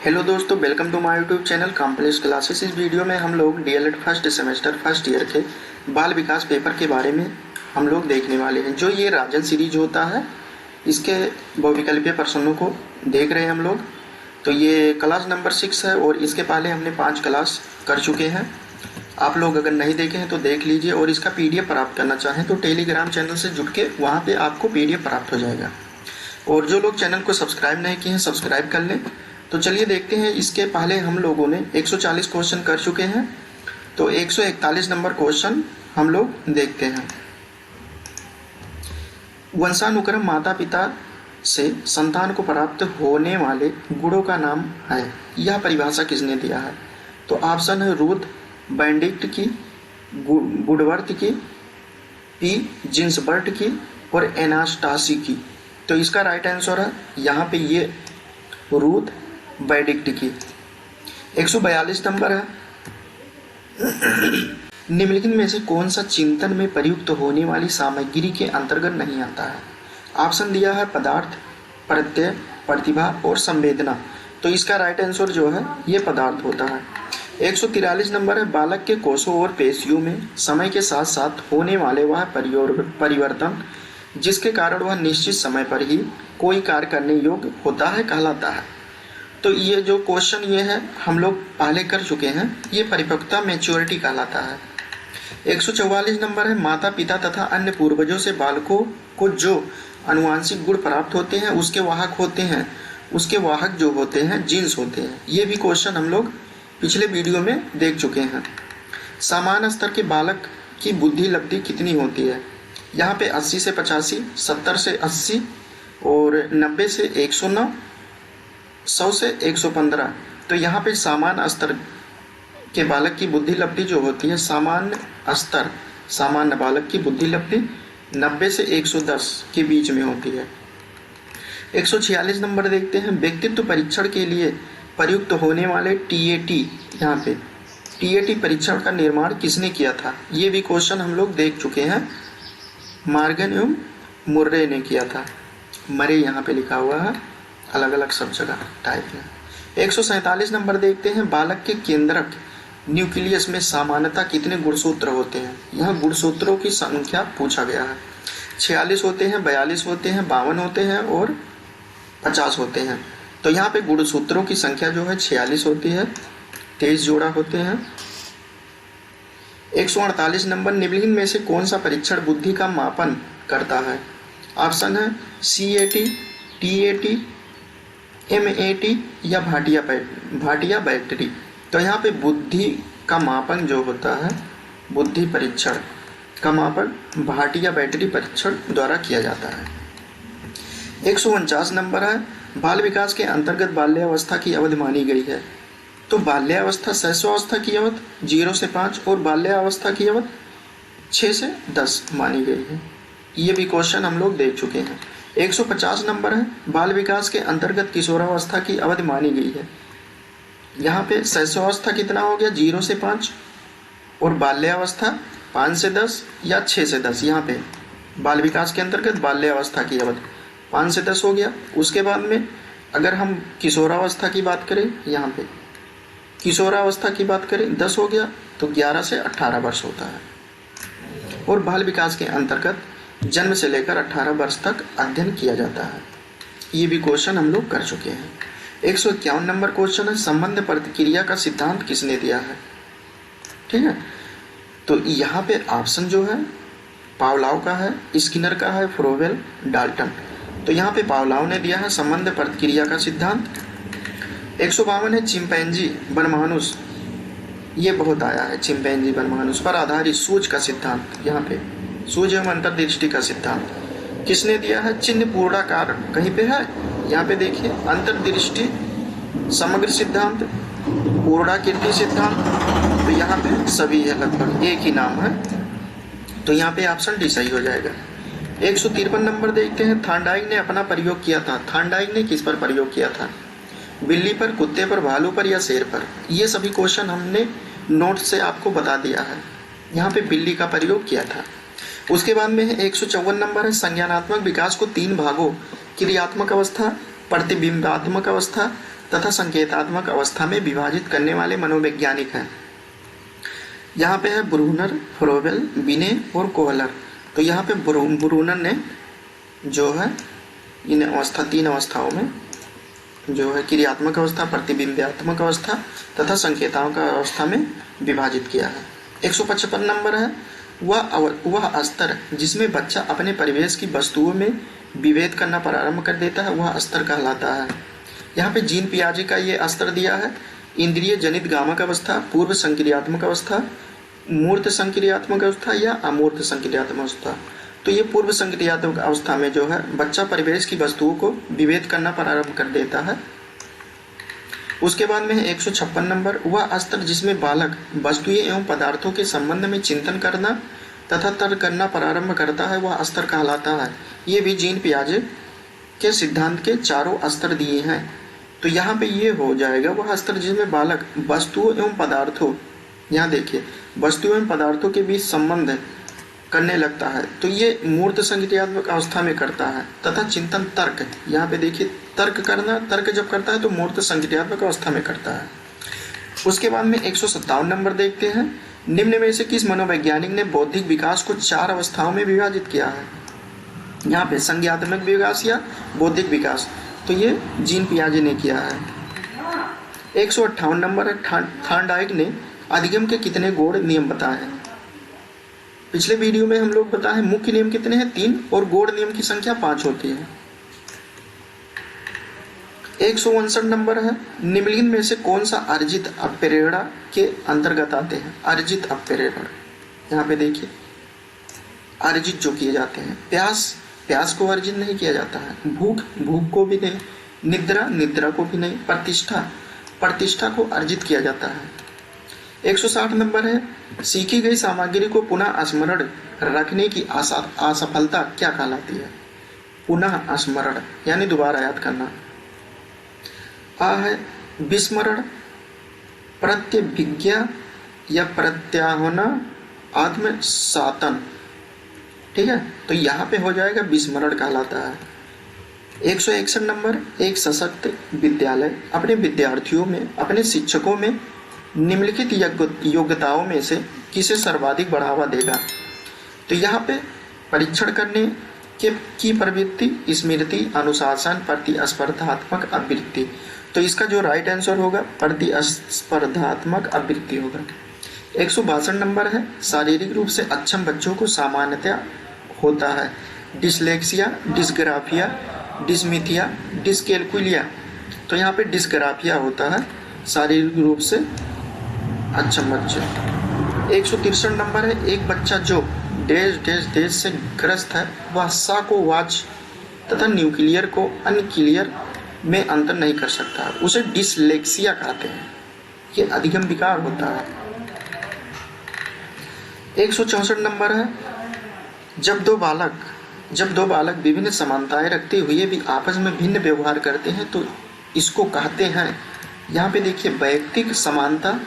Hello दोस्तों, welcome to my YouTube channel complex classes. इस video में हम लोग DElEd first semester first year के बाल विकास पेपर के बारे में हम लोग देखने वाले हैं। जो ये राजन सीरीज होता है, इसके बहुविकल्पीय प्रश्नों को देख रहे हैं हम लोग। तो ये क्लास नंबर 6 है और इसके पहले हमने 5 क्लास कर चुके हैं। आप लोग अगर नहीं देखे हैं तो देख लीजिए, और इसका पीडीएफ प्राप्त करना चाहें तो टेलीग्राम चैनल से जुड़ के वहाँ पे आपको पीडीएफ प्राप्त हो जाएगा। और जो लोग चैनल को सब्सक्राइब नहीं किए हैं, सब्सक्राइब कर लें। तो चलिए देखते हैं। इसके पहले हम लोगों ने 140 क्वेश्चन कर चुके हैं, तो 141 नंबर क्वेश्चन हम लोग देखते हैं। वंशानुक्रम माता पिता से संतान को प्राप्त होने वाले गुणों का नाम है। यह परिभाषा किसने दिया है? तो ऑप्शन है रूथ बेनेडिक्ट की, वुडवर्थ की, पी जिन्सबर्ट की और एनास्टासी की। तो इसका राइट आंसर है यहाँ पे ये रूथ बेनेडिक्ट की। 142 नंबर है। निम्नलिखित में से कौन सा चिंतन में प्रयुक्त होने वाली सामग्री के अंतर्गत नहीं आता है? ऑप्शन दिया है पदार्थ, प्रत्यय, प्रतिभा और संवेदना। तो इसका राइट आंसर जो है ये पदार्थ होता है। 143 नंबर है। बालक के कोषों और पेशियों में समय के साथ साथ होने वाले वह परिवर्तन जिसके कारण वह निश्चित समय पर ही कोई कार्य करने योग्य होता है कहलाता है। तो ये जो क्वेश्चन ये है हम लोग पहले कर चुके हैं। ये परिपक्वता मैच्योरिटी कहलाता है। 144 नंबर है। माता पिता तथा अन्य पूर्वजों से बालकों को जो आनुवंशिक गुण प्राप्त होते हैं उसके वाहक होते हैं, उसके वाहक जो होते हैं जीन्स होते हैं। ये भी क्वेश्चन हम लोग पिछले वीडियो में देख चुके हैं। सामान्य स्तर के बालक की बुद्धि लब्धि कितनी होती है? यहाँ पे 80 से 85, 70 से 80 और 90 से 109, 100 से 115। तो यहाँ पे सामान्य स्तर के बालक की बुद्धि लब्धि जो होती है, सामान्य बालक की बुद्धि लब्धि 90 से 110 के बीच में होती है। 146 नंबर देखते हैं। व्यक्तित्व परीक्षण के लिए प्रयुक्त होने वाले टीएटी, यहाँ पे टीएटी परीक्षण का निर्माण किसने किया था? ये भी क्वेश्चन हम लोग देख चुके हैं। मॉर्गन एवं मुर्रे ने किया था। मरे यहाँ पे लिखा हुआ है, अलग अलग सब जगह टाइप में। 147 नंबर देखते हैं। बालक के केंद्रक न्यूक्लियस में सामान्यतः कितने गुणसूत्र होते हैं? यहाँ गुणसूत्रों की संख्या पूछा गया है। 46 होते हैं, 42 होते हैं, 52 होते हैं और 50 होते हैं। तो यहाँ पे गुणसूत्रों की संख्या जो है 46 होती है, 23 जोड़ा होते हैं। 148 नंबर। निम्नलिखित में से कौन सा परीक्षण बुद्धि का मापन करता है? ऑप्शन है CAT, TAT, MAT या भाटिया बैटरी। तो यहाँ पे बुद्धि का मापन जो होता है, बुद्धि परीक्षण का मापन भाटिया बैटरी परीक्षण द्वारा किया जाता है। 149 नंबर है। बाल विकास के अंतर्गत बाल्यावस्था की अवधि मानी गई है। तो बाल्यावस्था शैशवावस्था की अवधि 0 से 5 और बाल्यावस्था की अवधि 6 से 10 मानी गई है। ये भी क्वेश्चन हम लोग देख चुके हैं। 150 नंबर है। बाल विकास के अंतर्गत किशोरावस्था की अवधि मानी गई है। यहाँ पे शैशवावस्था कितना हो गया? 0 से 5 और बाल्यावस्था 5 से 10 या 6 से 10। यहाँ पे बाल विकास के अंतर्गत बाल्यावस्था की अवधि 5 से 10 हो गया। उसके बाद में अगर हम किशोरावस्था की बात करें, यहाँ पे किशोरावस्था की बात करें 10 हो गया, तो 11 से 18 वर्ष होता है। और बाल विकास के अंतर्गत जन्म से लेकर 18 वर्ष तक अध्ययन किया जाता है। ये भी क्वेश्चन हम लोग कर चुके हैं। 151 नंबर क्वेश्चन है। संबंध प्रतिक्रिया का सिद्धांत किसने दिया है? ठीक है, तो यहाँ पे ऑप्शन जो है पावलाव का है, स्किनर का है, फ्रोवेल, डाल्टन। तो यहाँ पे पावलाव ने दिया है संबंध प्रतिक्रिया का सिद्धांत। 152 है। चिंपैंजी बनमानुस, ये बहुत आया है। चिंपैंजी बनमानुस पर आधारित सूझ का सिद्धांत, यहाँ पे सूझ एवं अंतर्दृष्टि का सिद्धांत किसने दिया है? चिन्ह पूर्णाकार कहीं पे है, यहाँ पे देखिए अंतर्दृष्टि, समग्र सिद्धांत, पूर्णाकृति सिद्धांत। तो यहाँ पे सभी है, लगभग एक ही नाम है। तो यहाँ पे ऑप्शन डी सही हो जाएगा। 153 नंबर देखते हैं। थांडाइक ने अपना प्रयोग किया था। थांडाइक ने किस पर प्रयोग किया था? बिल्ली पर, कुत्ते पर, भालू पर या शेर पर? ये सभी क्वेश्चन हमने नोट से आपको बता दिया है। यहाँ पे बिल्ली का प्रयोग किया था। उसके बाद में 154 नंबर है। संज्ञानात्मक विकास को 3 भागों, क्रियात्मक अवस्था, प्रतिबिंबात्मक अवस्था तथा संकेतात्मक अवस्था में विभाजित करने वाले मनोवैज्ञानिक हैं। यहाँ पे है ब्रूनर, फ्रोबेल, बिने और कोहलर। तो यहाँ पे ब्रूनर ने जो है इन अवस्था 3 अवस्थाओं में जो है क्रियात्मक अवस्था, प्रतिबिंबात्मक अवस्था तथा संकेतात्मक अवस्था में विभाजित किया है। 155 नंबर है वह स्तर जिसमें बच्चा अपने परिवेश की वस्तुओं में विभेद करना प्रारंभ कर देता है वह स्तर कहलाता है। यहाँ पे जीन पियाजे का ये स्तर दिया है। इंद्रिय जनित गामक अवस्था, पूर्व संक्रियात्मक अवस्था, मूर्त संक्रियात्मक अवस्था या अमूर्त संक्रियात्मक अवस्था। तो ये पूर्व संक्रियात्मक अवस्था में जो है बच्चा परिवेश की वस्तुओं को विभेद करना प्रारंभ कर देता है। उसके बाद में 156 नंबर वह स्तर जिसमें बालक वस्तुएं एवं पदार्थों के संबंध में चिंतन करना तथा तर्क करना प्रारंभ करता है वह स्तर कहलाता है। ये भी जीन पियाजे के सिद्धांत के चारों स्तर दिए हैं। तो यहाँ पे ये हो जाएगा वह स्तर जिसमें बालक वस्तुओं एवं पदार्थों, यहाँ देखिए वस्तुओं एवं पदार्थों के बीच संबंध करने लगता है तो ये मूर्त संक्रियात्मक अवस्था में करता है। तथा चिंतन तर्क, यहाँ पे देखिए तर्क करना, तर्क जब करता है तो मूर्त संक्रियात्मक अवस्था में करता है। उसके बाद में 157 नंबर देखते हैं निम्न में से किस मनोवैज्ञानिक ने बौद्धिक विकास को 4 अवस्थाओं में विभाजित किया है। यहाँ पे संज्ञात्मक विकास या बौद्धिक विकास, तो ये जीन पियाजे ने किया है। 158 नंबर है थॉर्नडाइक ने अधिगम के कितने गौड़ नियम बताए हैं। पिछले वीडियो में हम लोग बताए मुख्य नियम कितने हैं 3 और गौड़ नियम की संख्या 5 होती है। 159 नंबर है निम्नलिखित में से कौन सा अर्जित अप्रेरणा के अंतर्गत आते हैं। अर्जित अप्रेरणा, यहाँ पे देखिए अर्जित जो किए जाते हैं, प्यास को अर्जित नहीं किया जाता है, भूख को भी नहीं, निद्रा को भी नहीं, प्रतिष्ठा को अर्जित किया जाता है। 160 नंबर है सीखी गई सामग्री को पुनः स्मरण रखने की असफलता क्या कहलाती है। पुनः स्मरण यानी दोबारा याद करना। आ है विस्मरण, प्रत्यभिज्ञा या प्रत्याहन, आत्मसातन। ठीक है, तो यहाँ पे हो जाएगा विस्मरण कहलाता है। 161 नंबर एक सशक्त विद्यालय अपने विद्यार्थियों में, अपने शिक्षकों में निम्नलिखित योग्यताओं में से किसे सर्वाधिक बढ़ावा देगा। तो यहाँ पे परीक्षण करने की प्रवृत्ति, स्मृति, अनुशासन, प्रतिस्पर्धात्मक अवृत्ति। तो इसका जो राइट आंसर होगा प्रतिस्पर्धात्मक अवृत्ति होगा। 162 नंबर है शारीरिक रूप से अक्षम बच्चों को सामान्यतया होता है डिसलेक्सिया, डिस्ग्राफिया, डिस्मिथिया, डिस्कैल्कुलिया। तो यहाँ पे डिस्ग्राफिया होता है शारीरिक रूप से अक्षम बच्चे। 163 नंबर है एक बच्चा जो देश से ग्रस्त है वह सा को वाच तथा न्यूक्लियर को अनक्लियर में अंतर नहीं कर सकता, उसे डिसलेक्सिया कहते हैं। ये अधिगम विकार होता है। 164 नंबर है जब दो बालक विभिन्न समानताएं रखते हुए भी आपस में भिन्न व्यवहार करते हैं तो इसको कहते हैं, यहाँ पे देखिए वैयक्तिक समानता,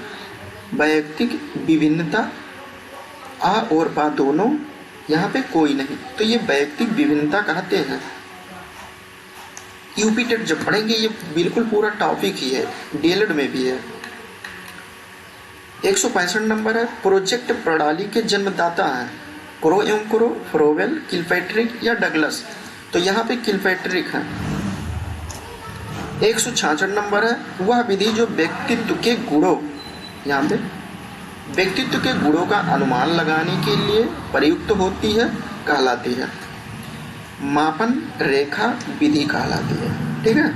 वैयक्तिक विभिन्नता, आ और बा दोनों, यहाँ पे कोई नहीं, तो ये वैयक्तिक विभिन्नता कहते हैं। यूपी टेट जब पढ़ेंगे ये बिल्कुल पूरा टॉपिक ही है, डीएलएड में भी है। 165 नंबर है प्रोजेक्ट प्रणाली के जन्मदाता हैं क्रो एवं क्रो, फ्रोवेल, किलपैट्रिक या डगलस। तो यहाँ पे किलपैट्रिक है। 166 नंबर है वह विधि जो व्यक्तित्व के गुणों, यहाँ पे व्यक्तित्व के गुणों का अनुमान लगाने के लिए प्रयुक्त होती है कहलाती है मापन रेखा विधि कहलाती है। ठीक है।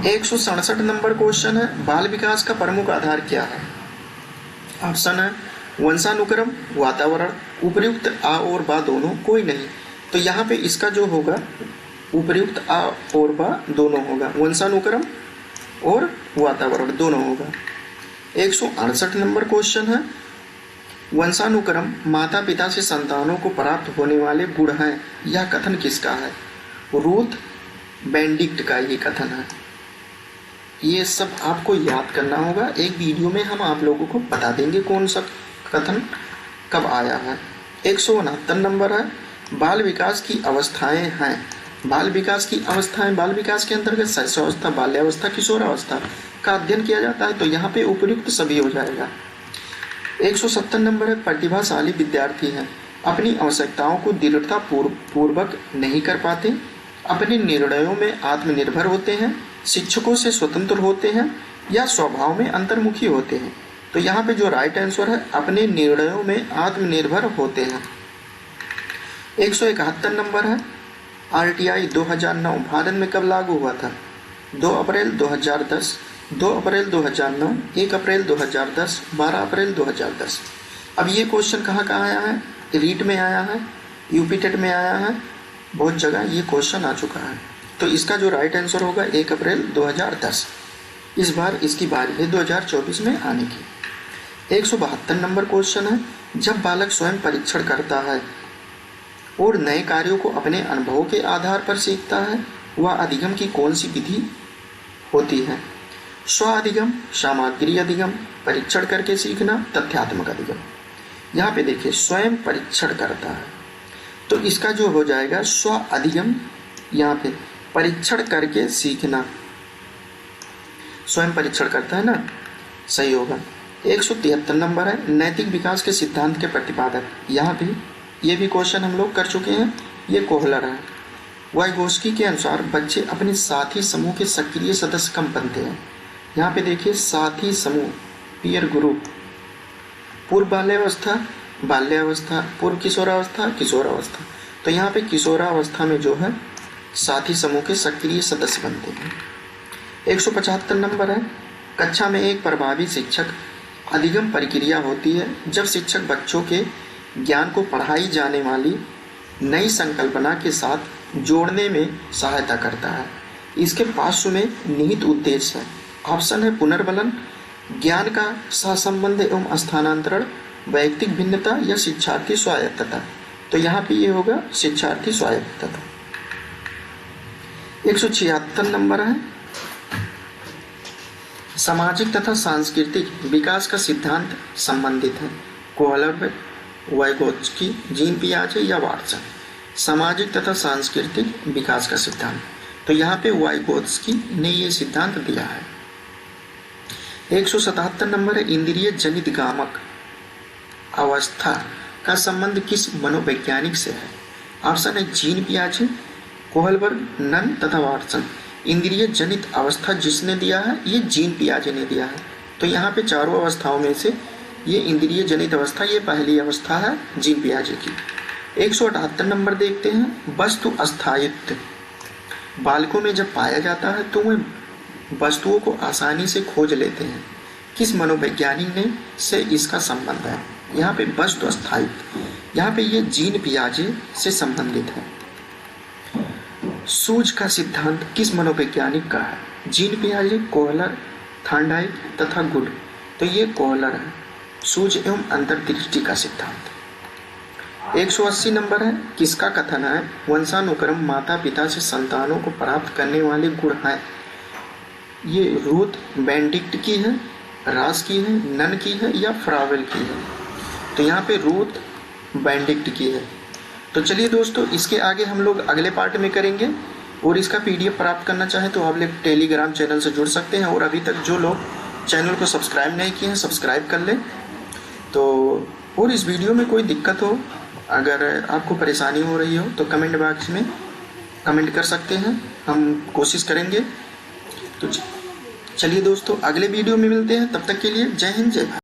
167 नंबर क्वेश्चन है बाल विकास का प्रमुख आधार क्या है। ऑप्शन है वंशानुक्रम, वातावरण, उपर्युक्त आ और बा दोनों, कोई नहीं। तो यहाँ पे इसका जो होगा उपर्युक्त आ और बा दोनों होगा, वंशानुक्रम और वातावरण दोनों होगा। 168 नंबर क्वेश्चन है वंशानुक्रम माता पिता से संतानों को प्राप्त होने वाले गुण हैं, यह कथन किसका है। रूथ बेंडिक्ट का ये कथन है। ये सब आपको याद करना होगा, एक वीडियो में हम आप लोगों को बता देंगे कौन सा कथन कब आया है। 169 नंबर है बाल विकास की अवस्थाएं हैं बाल विकास की अवस्थाएं, बाल विकास के अंतर्गत शैशवावस्था, बाल्यावस्था, किशोरावस्था का अध्ययन किया जाता है, तो यहाँ पे उपयुक्त सभी हो जाएगा। 170 नंबर है, प्रतिभाशाली विद्यार्थी हैं, अपनी आवश्यकताओं को दृढ़ता पूर्वक नहीं कर पाते, अपने निर्णयों में आत्मनिर्भर होते हैं, शिक्षकों से स्वतंत्र होते हैं या स्वभाव में अंतर्मुखी होते हैं। तो यहाँ पे जो राइट आंसर है, अपने निर्णयों में आत्मनिर्भर होते हैं। 171 नंबर है, आरटीआई 2009 भारत में कब लागू हुआ था? 2 अप्रैल 2010, 2 अप्रैल 2009, 1 अप्रैल 2010, 12 अप्रैल 2010। अब ये क्वेश्चन कहाँ आया है? रीट में आया है, यूपी टेट में आया है, बहुत जगह ये क्वेश्चन आ चुका है। तो इसका जो राइट आंसर होगा 1 अप्रैल 2010। इस बार इसकी बारी है 2024 में आने की। 172 नंबर क्वेश्चन है, जब बालक स्वयं परीक्षण करता है और नए कार्यों को अपने अनुभवों के आधार पर सीखता है, वह अधिगम की कौन सी विधि होती है? स्व अधिगम, सामग्री अधिगम, परीक्षण करके सीखना, तथ्यात्मक अधिगम। यहाँ पे देखिए स्वयं परीक्षण करता है, तो इसका जो हो जाएगा स्व अधिगम, यहाँ पे परीक्षण करके सीखना, स्वयं परीक्षण करता है ना, सही होगा। 173 नंबर है, नैतिक विकास के सिद्धांत के प्रतिपादक। यहाँ भी ये भी क्वेश्चन हम लोग कर चुके हैं, ये कोहलर है। वाइगोस्की के अनुसार बच्चे अपने साथी समूह के सक्रिय सदस्य कब बनते हैं? यहाँ पे देखिए साथी समूह, पीयर ग्रुप, पूर्व बाल्यावस्था, बाल्यावस्था, पूर्व किशोरावस्था, किशोरावस्था। तो यहाँ पे किशोरावस्था में जो है साथी समूह के सक्रिय सदस्य बनते हैं। 175 नंबर है, कक्षा में एक प्रभावी शिक्षक अधिगम प्रक्रिया होती है जब शिक्षक बच्चों के ज्ञान को पढ़ाई जाने वाली नई संकल्पना के साथ जोड़ने में सहायता करता है। इसके पार्श्व में निहित उद्देश्य है। ऑप्शन है पुनर्बलन, ज्ञान का सहसंबंध एवं स्थानांतरण, वैयक्तिक भिन्नता या शिक्षार्थी स्वायत्तता। तो यहाँ पे ये होगा शिक्षार्थी स्वायत्तता। 176 नंबर है, सामाजिक तथा सांस्कृतिक विकास का सिद्धांत संबंधित है। कोहलर, वाइगोत्स्की, जीन पियाजे या वाटसन। सामाजिक तथा सांस्कृतिक विकास का सिद्धांत, तो यहाँ पे वाइगोत्स्की ने ये सिद्धांत दिया है। 177 नंबर है, इंद्रिय जनित गामक अवस्था का संबंध किस मनोवैज्ञानिक से है? ऑप्शन है जीन पियाजे, कोहलबर्ग, नन तथा वाटसन। इंद्रिय जनित अवस्था जिसने दिया है ये जीन पियाजे ने दिया है। तो यहाँ पे चारों अवस्थाओं में से ये इंद्रिय जनित अवस्था ये पहली अवस्था है जीन पियाजे की। 178 नंबर देखते हैं, वस्तु अस्थायित्व बालकों में जब पाया जाता है तो वे वस्तुओं को आसानी से खोज लेते हैं। किस मनोवैज्ञानिक ने से इसका संबंध है? यहाँ पे वस्तु अस्थायित्व, यहाँ पे ये जीन पियाजे से संबंधित है। सूझ का सिद्धांत किस मनोवैज्ञानिक का है? जीन पियाजे, कोहलर, थांडाइक तथा गुड। तो ये कोहलर है। सूझ एवं अंतर्दृष्टि का सिद्धांत। 180 नंबर है, किसका कथन है वंशानुक्रम माता पिता से संतानों को प्राप्त करने वाले गुण हैं? ये रूथ बेनेडिक्ट की है, रास की है, नन की है या फ्रावेल की है? तो यहाँ पे रूथ बेनेडिक्ट की है। तो चलिए दोस्तों, इसके आगे हम लोग अगले पार्ट में करेंगे, और इसका PDF प्राप्त करना चाहें तो आप लोग टेलीग्राम चैनल से जुड़ सकते हैं। और अभी तक जो लोग चैनल को सब्सक्राइब नहीं किए हैं सब्सक्राइब कर लें। तो और इस वीडियो में कोई दिक्कत हो, अगर आपको परेशानी हो रही हो तो कमेंट बॉक्स में कमेंट कर सकते हैं, हम कोशिश करेंगे। तो चलिए दोस्तों, अगले वीडियो में मिलते हैं, तब तक के लिए जय हिंद जय भारत।